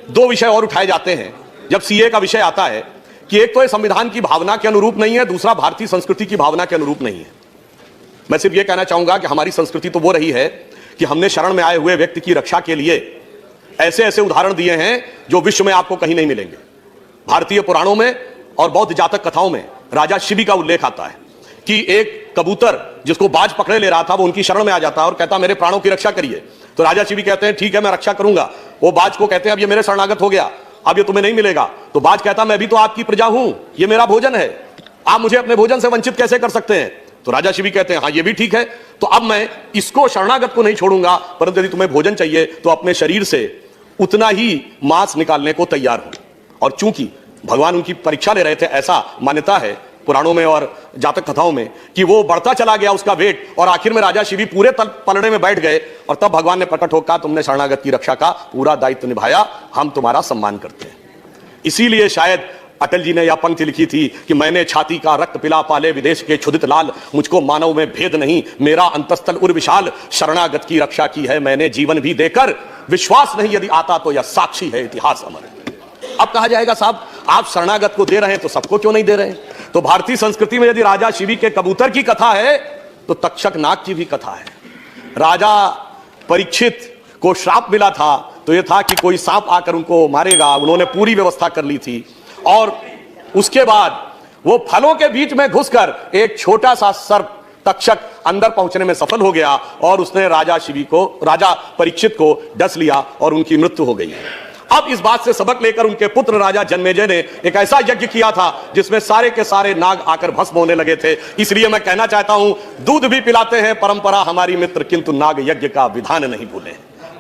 दो विषय और उठाए जाते हैं जब सीए का विषय आता है कि एक तो ये संविधान की भावना के अनुरूप नहीं है, दूसरा भारतीय संस्कृति की भावना के अनुरूप नहीं है। मैं सिर्फ ये कहना चाहूंगा कि हमारी संस्कृति तो वो रही है कि हमने शरण में आए हुए व्यक्ति की रक्षा के लिए ऐसे ऐसे उदाहरण दिए हैं जो विश्व में आपको कहीं नहीं मिलेंगे। भारतीय पुराणों में और बौद्ध जातक कथाओं में राजा शिबी का उल्लेख आता है कि एक कबूतर जिसको बाज पकड़े ले रहा था वो उनकी शरण में आ जाता है और कहता मेरे प्राणों की रक्षा करिए। तो राजा शिबी कहते हैं ठीक है मैं रक्षा करूंगा। वो बाज को कहते हैं अब ये मेरे शरणागत हो गया, अब ये तुम्हें नहीं मिलेगा। तो बाज कहता मैं भी तो आपकी प्रजा हूं, ये मेरा भोजन है, आप मुझे अपने भोजन से वंचित कैसे कर सकते हैं। तो राजा शिबी कहते हैं हाँ ये भी ठीक है, तो अब मैं इसको शरणागत को नहीं छोड़ूंगा, परंतु यदि तुम्हें भोजन चाहिए तो अपने शरीर से उतना ही मांस निकालने को तैयार हूं। और चूंकि भगवान उनकी परीक्षा ले रहे थे, ऐसा मान्यता है पुराणों में और जातक कथाओं में कि वो बढ़ता चला गया उसका वेट और आखिर में राजा शिबी पूरे पलड़े में बैठ गए और तब भगवान ने प्रकट होकर तुमने शरणागत की रक्षा का पूरा दायित्व निभाया, हम तुम्हारा सम्मान करते हैं। इसीलिए शायद अटल जी ने यह पंक्ति लिखी थी कि मैंने छाती का रक्त पिला पाले विदेश के क्षुधित लाल, मुझको मानव में भेद नहीं, मेरा अंतस्थल उर विशाल, शरणागत की रक्षा की है मैंने जीवन भी देकर, विश्वास नहीं यदि आता तो यह साक्षी है इतिहास अमर। अब कहा जाएगा साहब आप शरणागत को दे रहे हैं तो सबको क्यों नहीं दे रहे हैं। तो भारतीय संस्कृति में यदि राजा शिबी के कबूतर की कथा है तो तक्षक नाग की भी कथा है। राजा परीक्षित को श्राप मिला था तो यह था कि कोई सांप आकर उनको मारेगा, उन्होंने पूरी व्यवस्था कर ली थी और उसके बाद वो फलों के बीच में घुसकर एक छोटा सा सर्प तक्षक अंदर पहुंचने में सफल हो गया और उसने राजा परीक्षित को डस लिया और उनकी मृत्यु हो गई। अब इस बात से सबक लेकर उनके पुत्र राजा जन्मेजय ने एक ऐसा यज्ञ किया था जिसमें सारे के सारे नाग आकर भस्म होने लगे थे। इसलिए मैं कहना चाहता हूं दूध भी पिलाते हैं परंपरा हमारी मित्र, किंतु नाग यज्ञ का विधान नहीं भूले।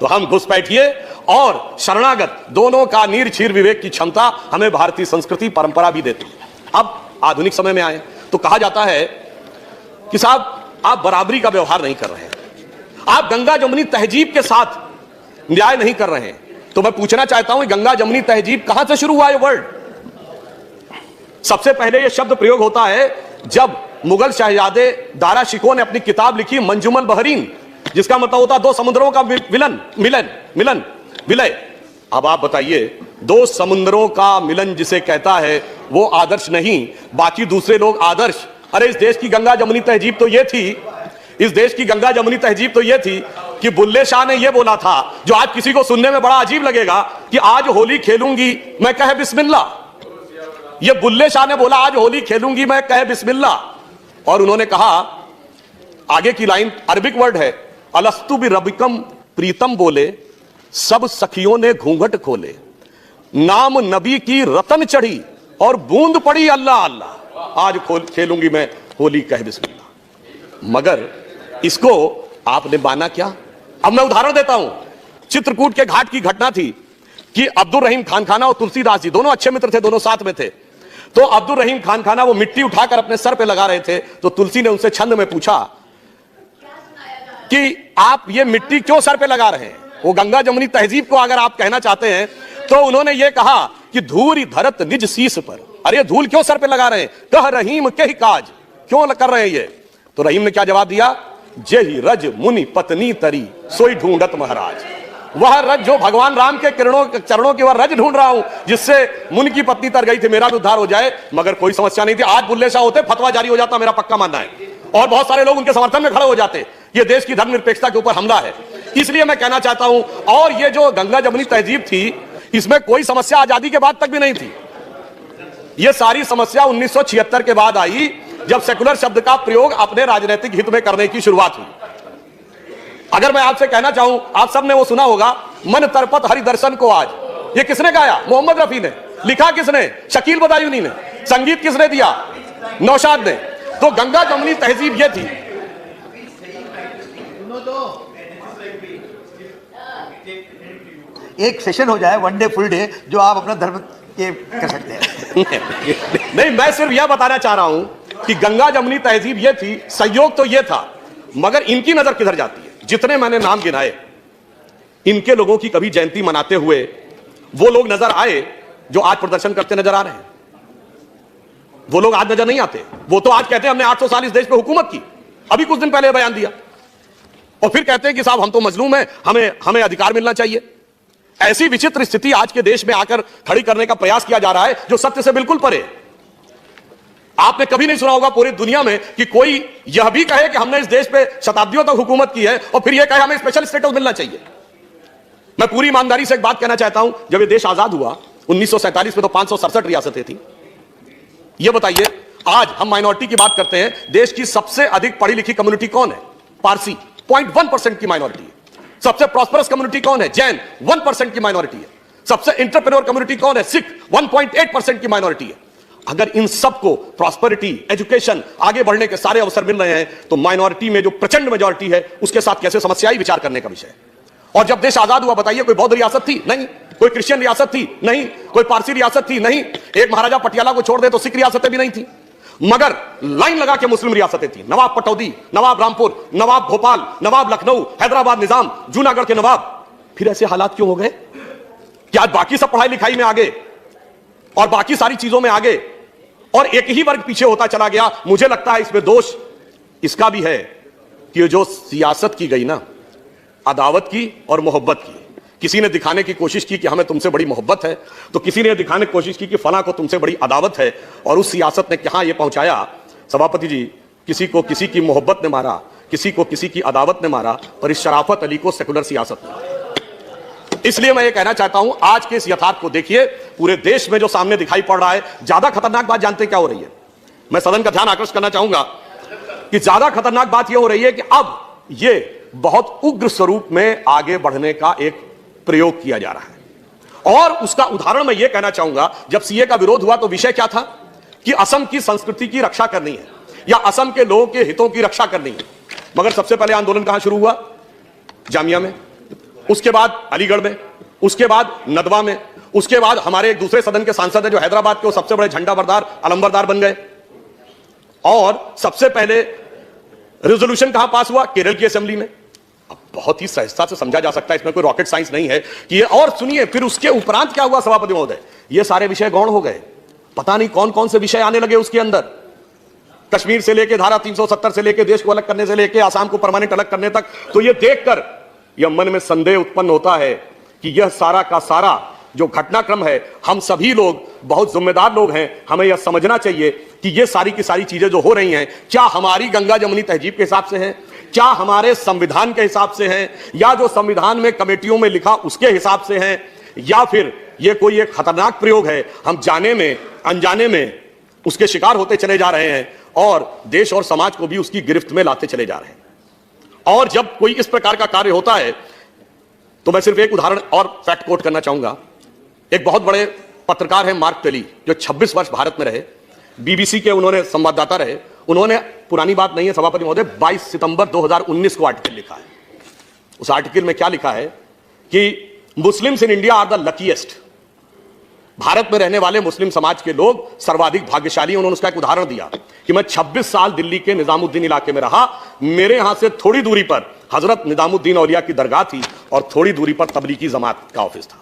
तो हम घुसपैठिए और शरणागत दोनों का नीरछीर विवेक की क्षमता हमें भारतीय संस्कृति परंपरा भी देती है। अब आधुनिक समय में आए तो कहा जाता है कि साहब आप बराबरी का व्यवहार नहीं कर रहे हैं, आप गंगा जमुनी तहजीब के साथ न्याय नहीं कर रहे हैं। तो मैं पूछना चाहता हूं गंगा जमुनी तहजीब कहां से शुरू हुआ ये वर्ड। सबसे पहले यह शब्द प्रयोग होता है जब मुगल शहजादे दारा शिकोह ने अपनी किताब लिखी मंजुमल बहरीन, जिसका मतलब होता दो समुद्रों का विलय। अब आप बताइए दो समुद्रों का मिलन जिसे कहता है वो आदर्श नहीं, बाकी दूसरे लोग आदर्श। अरे इस देश की गंगा जमुनी तहजीब तो ये थी, इस देश की गंगा जमुनी तहजीब तो ये थी कि बुल्ले शाह ने ये बोला था जो आज किसी को सुनने में बड़ा अजीब लगेगा कि आज होली खेलूंगी मैं कहे बिस्मिल्लाह। ये बुल्ले शाह ने बोला आज होली खेलूंगी मैं कहे बिस्मिल्लाह। और उन्होंने कहा आगे की लाइन अरबिक वर्ड है अलस्तु बि रबिकम प्रीतम बोले, सब सखियों ने घूंघट खोले, नाम नबी की रतन चढ़ी और बूंद पड़ी अल्लाह अल्लाह, आज खेलूंगी मैं होली कहे बिस्मिल्लाह। मगर इसको आपने माना क्या। अब मैं उदाहरण देता हूं, चित्रकूट के घाट की घटना थी कि अब्दुल रहीम खान खाना और तुलसीदास जी दोनों अच्छे मित्र थे, दोनों साथ में थे। तो अब्दुल रहीम खान खाना वो मिट्टी उठाकर अपने सर पे लगा रहे थे, तो तुलसी ने उनसे छंद में पूछा कि आप ये मिट्टी क्यों सर पे लगा रहे हैं। वो गंगा जमुनी तहजीब को अगर आप कहना चाहते हैं तो उन्होंने ये कहा कि धूरी धरत निज शीश पर, अरे धूल क्यों सर पे लगा रहे हैं, कह रहीम के ही काज क्यों कर रहे हैं ये। तो रहीम ने क्या जवाब दिया, जेहि रज मुनि पत्नी तरी सोई ढूंढत महाराज। वह रज जो भगवान राम के चरणों की वह रज ढूंढ रहा हूं जिससे मुनि की पत्नी तर गई थी, मेरा भी उद्धार हो जाए। मगर कोई समस्या नहीं थी, आज बुल्ले शाह होते फतवा जारी हो जाता, मेरा पक्का मानना है, और बहुत सारे लोग उनके समर्थन में खड़े हो जाते। ये देश की धर्मनिरपेक्षता के ऊपर हमला है। इसलिए मैं कहना चाहता हूं, और ये जो गंगा जमुनी तहजीब थी इसमें कोई समस्या आजादी के बाद तक भी नहीं थी। ये सारी समस्या 1976 के बाद आई जब सेकुलर शब्द का प्रयोग अपने राजनीतिक हित में करने की शुरुआत हुई। अगर मैं आपसे कहना चाहूं, आप सबने वो सुना होगा मन तरपत हरि दर्शन को आज, ये किसने गाया, मोहम्मद रफी ने। लिखा किसने, शकील बदायूनी ने। संगीत किसने दिया, नौशाद ने। तो गंगा जमुनी तहजीब ये थी। एक सेशन हो जाए वन डे फुल डे जो आप अपना धर्म के कर सकते हैं। नहीं, मैं सिर्फ यह बताना चाह रहा हूं कि गंगा जमुनी तहजीब ये थी, संयोग तो ये था, मगर इनकी नजर किधर जाती है। जितने मैंने नाम गिनाए इनके लोगों की कभी जयंती मनाते हुए वो लोग नजर आए जो आज प्रदर्शन करते नजर आ रहे हैं। वो लोग आज नजर नहीं आते। वो तो आज कहते हैं हमने 800 साल इस देश पे हुकूमत की, अभी कुछ दिन पहले बयान दिया, और फिर कहते हैं कि साहब हम तो मजलूम हैं, हमें अधिकार मिलना चाहिए। ऐसी विचित्र स्थिति आज के देश में आकर खड़ी करने का प्रयास किया जा रहा है जो सत्य से बिल्कुल परे है। आपने कभी नहीं सुना होगा पूरी दुनिया में कि कोई यह भी कहे कि हमने इस देश पे शताब्दियों तक हुकूमत की है और फिर यह कहे हमें स्पेशल स्टेटस मिलना चाहिए। मैं पूरी ईमानदारी से एक बात कहना चाहता हूं, जब ये देश आजाद हुआ 1947 में तो 567 रियासतें थी। यह बताइए आज हम माइनॉरिटी की बात करते हैं, देश की सबसे अधिक पढ़ी लिखी कम्युनिटी कौन है? पारसी 0.1% की माइनॉरिटी है। सबसे प्रॉस्परस कम्युनिटी कौन है? जैन 1% की माइनॉरिटी है। सबसे एंटरप्रेन्योर कम्युनिटी कौन है? सिख 1.8% की माइनॉरिटी है। अगर इन सबको प्रॉस्पेरिटी, एजुकेशन, आगे बढ़ने के सारे अवसर मिल रहे हैं तो माइनॉरिटी में जो प्रचंड मेजॉरिटी है उसके साथ कैसे समस्याएं विचार करने का विषय है। और जब देश आजाद हुआ बताइए कोई बौद्ध रियासत थी? नहीं। कोई क्रिश्चियन रियासत थी? नहीं। कोई पारसी रियासत थी? नहीं। एक महाराजा पटियाला को छोड़ दे तो सिख रियासतें भी नहीं थी, मगर लाइन लगा के मुस्लिम रियासतें थी। नवाब पटौदी, नवाब रामपुर, नवाब भोपाल, नवाब लखनऊ, हैदराबाद निजाम, जूनागढ़ के नवाब। फिर ऐसे हालात क्यों हो गए कि आज बाकी सब पढ़ाई लिखाई में आगे और बाकी सारी चीजों में आगे और एक ही वर्ग पीछे होता चला गया? मुझे लगता है इसमें दोष इसका भी है कि जो सियासत की गई ना, अदावत की और मोहब्बत की। किसी ने दिखाने की कोशिश की कि हमें तुमसे बड़ी मोहब्बत है, तो किसी ने दिखाने की कोशिश की कि फला को तुमसे बड़ी अदावत है, और उस सियासत ने कहां यह पहुंचाया सभापति जी, किसी को किसी की मोहब्बत ने मारा, किसी को किसी की अदावत ने मारा, पर इस शराफत अली को सेकुलर सियासत ने। इसलिए मैं ये कहना चाहता हूं, आज के इस यथार्थ को देखिए, पूरे देश में जो सामने दिखाई पड़ रहा है। ज्यादा खतरनाक बात जानते क्या हो रही है? मैं सदन का ध्यान आकर्षित करना चाहूंगा कि ज्यादा खतरनाक बात यह हो रही है कि अब यह बहुत उग्र स्वरूप में आगे बढ़ने का एक प्रयोग किया जा रहा है। और उसका उदाहरण मैं यह कहना चाहूंगा, जब सीए का विरोध हुआ तो विषय क्या था कि असम की संस्कृति की रक्षा करनी है या असम के लोगों के हितों की रक्षा करनी है। मगर सबसे पहले आंदोलन कहां शुरू हुआ? जामिया में, उसके बाद अलीगढ़ में, उसके बाद नदवा में, उसके बाद हमारे एक दूसरे सदन के सांसद है जो हैदराबाद के वो सबसे बड़े झंडा बरदार, अलंबरदार बन गए। और सबसे पहले रेजोल्यूशन कहां पास हुआ? केरल की असेंबली में। अब बहुत ही सहजता से समझा जा सकता है, इसमें कोई रॉकेट साइंस नहीं है कि ये। और सुनिए, फिर उसके उपरांत क्या हुआ सभापति महोदय? ये सारे विषय गौण हो गए। पता नहीं कौन कौन से विषय आने लगे उसके अंदर, कश्मीर से लेके धारा 370 से लेके देश को अलग करने से लेके आसाम को परमानेंट अलग करने तक। तो ये देखकर यह मन में संदेह उत्पन्न होता है कि यह सारा का सारा जो घटनाक्रम है, हम सभी लोग बहुत जिम्मेदार लोग हैं, हमें यह समझना चाहिए कि ये सारी की सारी चीजें जो हो रही हैं, क्या हमारी गंगा जमुनी तहजीब के हिसाब से हैं, क्या हमारे संविधान के हिसाब से हैं, या जो संविधान में कमेटियों में लिखा उसके हिसाब से हैं, या फिर ये कोई एक खतरनाक प्रयोग है, हम जाने में अनजाने में उसके शिकार होते चले जा रहे हैं और देश और समाज को भी उसकी गिरफ्त में लाते चले जा रहे हैं। और जब कोई इस प्रकार का कार्य होता है तो मैं सिर्फ एक उदाहरण और फैक्ट कोट करना चाहूंगा। एक बहुत बड़े पत्रकार हैं मार्क टेली, जो 26 वर्ष भारत में रहे, बीबीसी के उन्होंने संवाददाता रहे। उन्होंने, पुरानी बात नहीं है सभापति महोदय, 22 सितंबर 2019 को आर्टिकल लिखा है। उस आर्टिकल में क्या लिखा है कि Muslims in India are the luckiest. Bharat में रहने वाले मुस्लिम समाज के लोग सर्वाधिक भाग्यशाली। उन्होंने उसका एक उदाहरण दिया कि मैं 26 साल दिल्ली के निजामुद्दीन इलाके में रहा, मेरे यहां से थोड़ी दूरी पर हजरत निजामुद्दीन औलिया की दरगाह थी और थोड़ी दूरी पर तबलीगी जमात का ऑफिस था।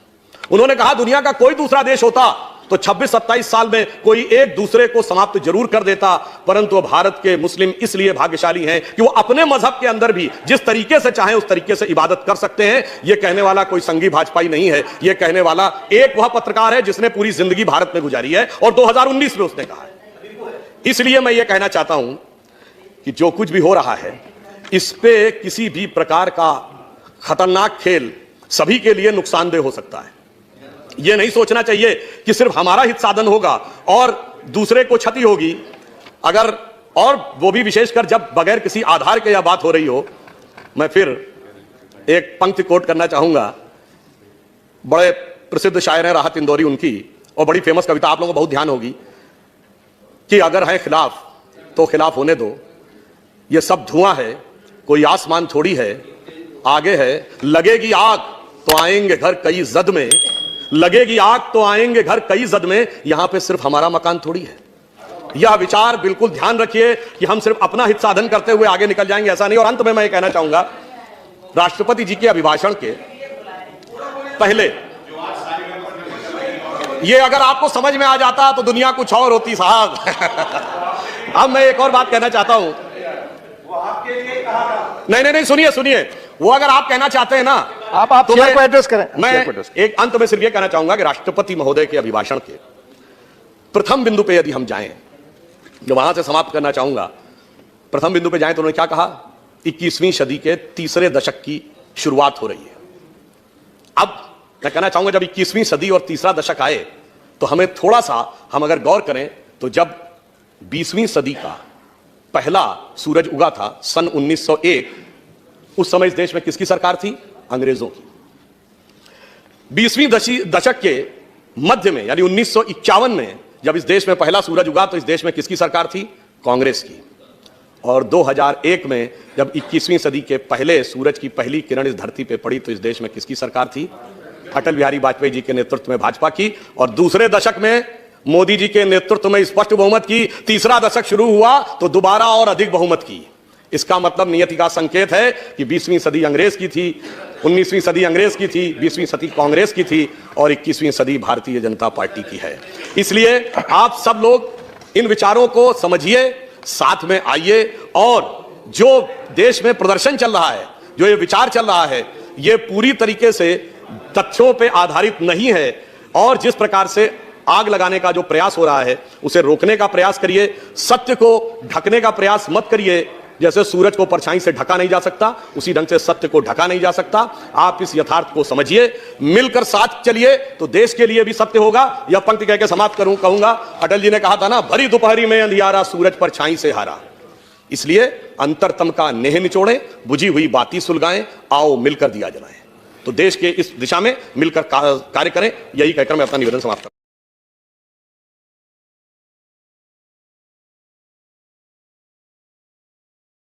उन्होंने कहा दुनिया का कोई दूसरा देश होता तो 26-27 साल में कोई एक दूसरे को समाप्त जरूर कर देता, परंतु भारत के मुस्लिम इसलिए भाग्यशाली हैं कि वो अपने मजहब के अंदर भी जिस तरीके से चाहें उस तरीके से इबादत कर सकते हैं। यह कहने वाला कोई संघी भाजपाई नहीं है, यह कहने वाला एक वह पत्रकार है जिसने पूरी जिंदगी भारत में गुजारी है और 2019 में उसने कहा है। इसलिए मैं यह कहना चाहता हूं कि जो कुछ भी हो रहा है, इस पे किसी भी प्रकार का खतरनाक खेल सभी के लिए नुकसानदेह हो सकता है। यह नहीं सोचना चाहिए कि सिर्फ हमारा हित साधन होगा और दूसरे को क्षति होगी, अगर, और वो भी विशेषकर जब बगैर किसी आधार के यह बात हो रही हो। मैं फिर एक पंक्ति कोट करना चाहूंगा, बड़े प्रसिद्ध शायर हैं राहत इंदौरी, उनकी, और बड़ी फेमस कविता, आप लोगों को बहुत ध्यान होगी कि अगर है खिलाफ तो खिलाफ होने दो, ये सब धुआं है, कोई आसमान थोड़ी है, आगे है लगेगी आग तो आएंगे घर कई जद में, लगेगी आग तो आएंगे घर कई जद में, यहां पे सिर्फ हमारा मकान थोड़ी है। यह विचार बिल्कुल ध्यान रखिए कि हम सिर्फ अपना हित साधन करते हुए आगे निकल जाएंगे, ऐसा नहीं। और अंत में मैं ये कहना चाहूंगा, राष्ट्रपति जी के अभिभाषण के पहले, ये अगर आपको समझ में आ जाता तो दुनिया कुछ और होती साहब। अब मैं एक और बात कहना चाहता हूं, नहीं, सुनिए, वो अगर आप कहना चाहते हैं ना आप तो शेयर को एड्रेस करें। मैं शेयर को एड्रेस करें। एक अंत में सिर्फ यह कहना चाहूंगा कि राष्ट्रपति महोदय के अभिभाषण के प्रथम बिंदु पे यदि हम जाएं, जो वहां से समाप्त करना चाहूंगा, प्रथम बिंदु पे जाएं तो उन्होंने क्या कहा? 21वीं सदी के तीसरे दशक की शुरुआत हो रही है। अब मैं कहना चाहूंगा जब 21वीं सदी और तीसरा दशक आए तो हमें थोड़ा सा हम अगर गौर करें तो जब 20वीं सदी का पहला सूरज उगा था सन 1901, उस समय इस देश में किसकी सरकार थी? अंग्रेजों की। 20वीं दशक के मध्य में यानी 1951 में जब इस देश में पहला सूरज उगा तो इस देश में किसकी सरकार थी? कांग्रेस की। और 2001 में जब 21वीं सदी के पहले सूरज की पहली किरण इस धरती पे पड़ी तो इस देश में किसकी सरकार थी? अटल बिहारी वाजपेयी जी के नेतृत्व में भाजपा की। और दूसरे दशक में मोदी जी के नेतृत्व में स्पष्ट बहुमत की। तीसरा दशक शुरू हुआ तो दोबारा और अधिक बहुमत की। इसका मतलब नियति का संकेत है कि 20वीं सदी अंग्रेज की थी, 19वीं सदी अंग्रेज की थी, 20वीं सदी कांग्रेस की थी और 21वीं सदी भारतीय जनता पार्टी की है। इसलिए आप सब लोग इन विचारों को समझिए, साथ में आइए और जो देश में प्रदर्शन चल रहा है, जो ये विचार चल रहा है, ये पूरी तरीके से तथ्यों पे आधारित नहीं है और जिस प्रकार से आग लगाने का जो प्रयास हो रहा है उसे रोकने का प्रयास करिए। सत्य को ढकने का प्रयास मत करिए। जैसे सूरज को परछाई से ढका नहीं जा सकता, उसी ढंग से सत्य को ढका नहीं जा सकता। आप इस यथार्थ को समझिए, मिलकर साथ चलिए तो देश के लिए भी सत्य होगा। यह पंक्ति कहकर समाप्त कहूंगा, अटल जी ने कहा था ना, भरी दोपहरी में अंधियारा सूरज परछाई से हारा। इसलिए अंतरतम का नेह निचोड़ें, बुझी हुई बाती सुलगाएं, आओ मिलकर दिया जलाएं। तो देश के इस दिशा में मिलकर कार्य करें। यही कहकर मैं अपना निवेदन समाप्त करता हूं।